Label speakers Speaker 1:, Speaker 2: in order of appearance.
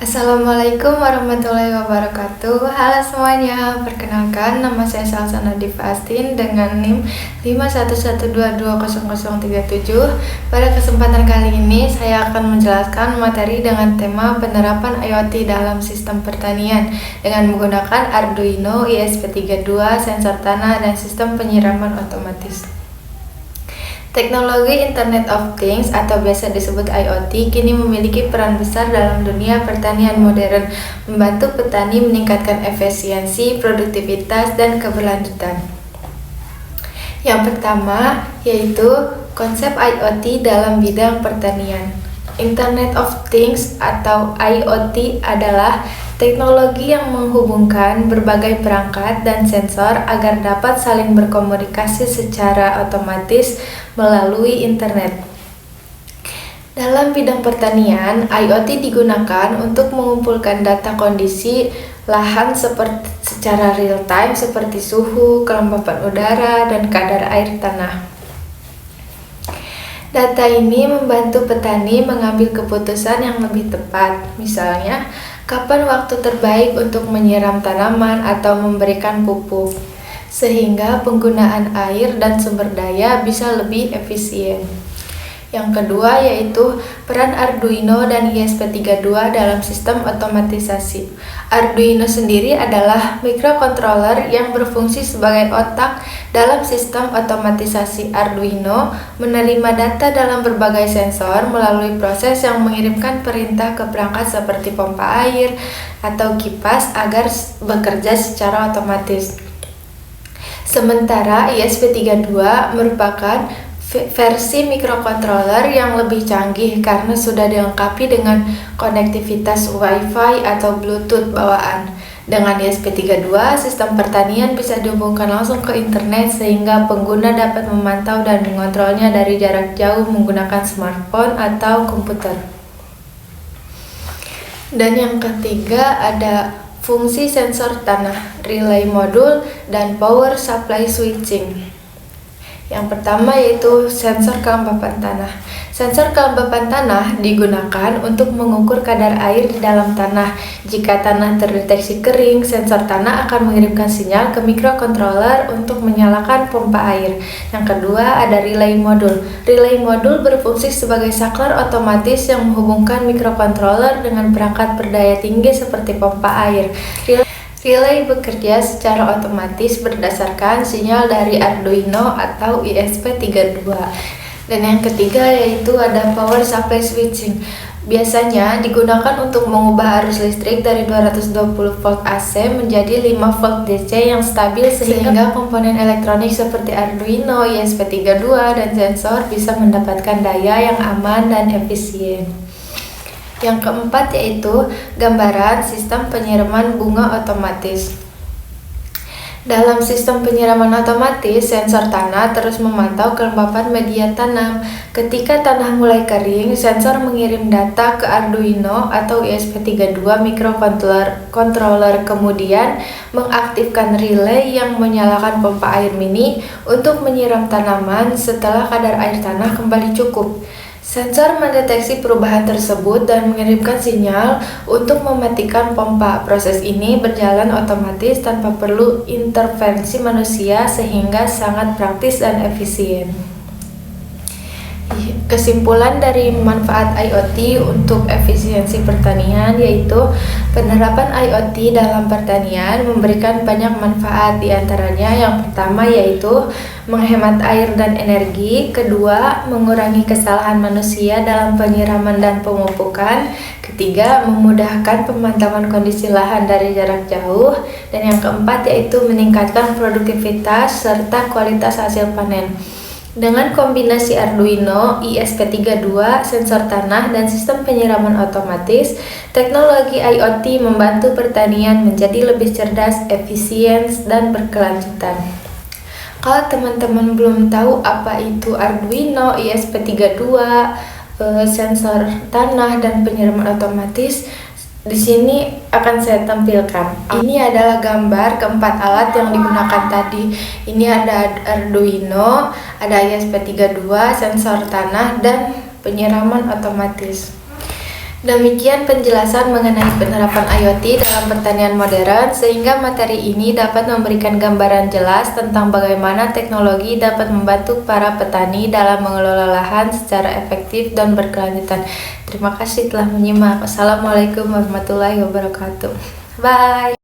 Speaker 1: Assalamualaikum warahmatullahi wabarakatuh. Halo semuanya, perkenalkan nama saya Salsana Divastin dengan NIM 511220037. Pada kesempatan kali ini saya akan menjelaskan materi dengan tema penerapan IoT dalam sistem pertanian dengan menggunakan Arduino, ESP32, sensor tanah, dan sistem penyiraman otomatis. Teknologi Internet of Things atau biasa disebut IoT kini memiliki peran besar dalam dunia pertanian modern, membantu petani meningkatkan efisiensi, produktivitas, dan keberlanjutan. Yang pertama yaitu konsep IoT dalam bidang pertanian. Internet of Things atau IoT adalah teknologi yang menghubungkan berbagai perangkat dan sensor agar dapat saling berkomunikasi secara otomatis melalui internet. Dalam bidang pertanian, IoT digunakan untuk mengumpulkan data kondisi lahan secara real time seperti suhu, kelembapan udara, dan kadar air tanah. Data ini membantu petani mengambil keputusan yang lebih tepat, misalnya kapan waktu terbaik untuk menyiram tanaman atau memberikan pupuk, sehingga penggunaan air dan sumber daya bisa lebih efisien. Yang kedua yaitu peran Arduino dan ESP32 dalam sistem otomatisasi. Arduino sendiri adalah microcontroller yang berfungsi sebagai otak dalam sistem otomatisasi. Arduino menerima data dalam berbagai sensor melalui proses yang mengirimkan perintah ke perangkat seperti pompa air atau kipas agar bekerja secara otomatis. Sementara ESP32 merupakan versi microcontroller yang lebih canggih karena sudah dilengkapi dengan konektivitas Wi-Fi atau Bluetooth bawaan. Dengan ESP32, sistem pertanian bisa dihubungkan langsung ke internet sehingga pengguna dapat memantau dan mengontrolnya dari jarak jauh menggunakan smartphone atau komputer. Dan yang ketiga ada fungsi sensor tanah, relay modul, dan power supply switching. Yang pertama yaitu sensor kelembapan tanah. Sensor kelembapan tanah digunakan untuk mengukur kadar air di dalam tanah. Jika tanah terdeteksi kering, sensor tanah akan mengirimkan sinyal ke microcontroller untuk menyalakan pompa air. Yang kedua ada relay modul. Relay modul berfungsi sebagai saklar otomatis yang menghubungkan microcontroller dengan perangkat berdaya tinggi seperti pompa air. Relay bekerja secara otomatis berdasarkan sinyal dari Arduino atau ESP32. Dan yang ketiga yaitu ada power supply switching. Biasanya digunakan untuk mengubah arus listrik dari 220 volt AC menjadi 5 volt DC yang stabil sehingga komponen elektronik seperti Arduino, ESP32, dan sensor bisa mendapatkan daya yang aman dan efisien. Yang keempat yaitu gambaran sistem penyiraman bunga otomatis. Dalam sistem penyiraman otomatis, sensor tanah terus memantau kelembapan media tanam. Ketika tanah mulai kering, sensor mengirim data ke Arduino atau ESP32 microcontroller, kemudian mengaktifkan relay yang menyalakan pompa air mini untuk menyiram tanaman setelah kadar air tanah kembali cukup. Sensor mendeteksi perubahan tersebut dan mengirimkan sinyal untuk mematikan pompa. Proses ini berjalan otomatis tanpa perlu intervensi manusia sehingga sangat praktis dan efisien. Kesimpulan dari manfaat IoT untuk efisiensi pertanian yaitu penerapan IoT dalam pertanian memberikan banyak manfaat, diantaranya yang pertama yaitu menghemat air dan energi, kedua mengurangi kesalahan manusia dalam penyiraman dan pemupukan, ketiga memudahkan pemantauan kondisi lahan dari jarak jauh, dan yang keempat yaitu meningkatkan produktivitas serta kualitas hasil panen. Dengan kombinasi Arduino, ESP32, sensor tanah, dan sistem penyiraman otomatis, teknologi IoT membantu pertanian menjadi lebih cerdas, efisien, dan berkelanjutan. Kalau teman-teman belum tahu apa itu Arduino, ESP32, sensor tanah, dan penyiraman otomatis, di sini akan saya tampilkan. Ini adalah gambar keempat alat yang digunakan tadi. Ini ada Arduino, ada ESP32, sensor tanah, dan penyiraman otomatis. Demikian penjelasan mengenai penerapan IoT dalam pertanian modern, sehingga materi ini dapat memberikan gambaran jelas tentang bagaimana teknologi dapat membantu para petani dalam mengelola lahan secara efektif dan berkelanjutan. Terima kasih telah menyimak. Wassalamualaikum warahmatullahi wabarakatuh. Bye.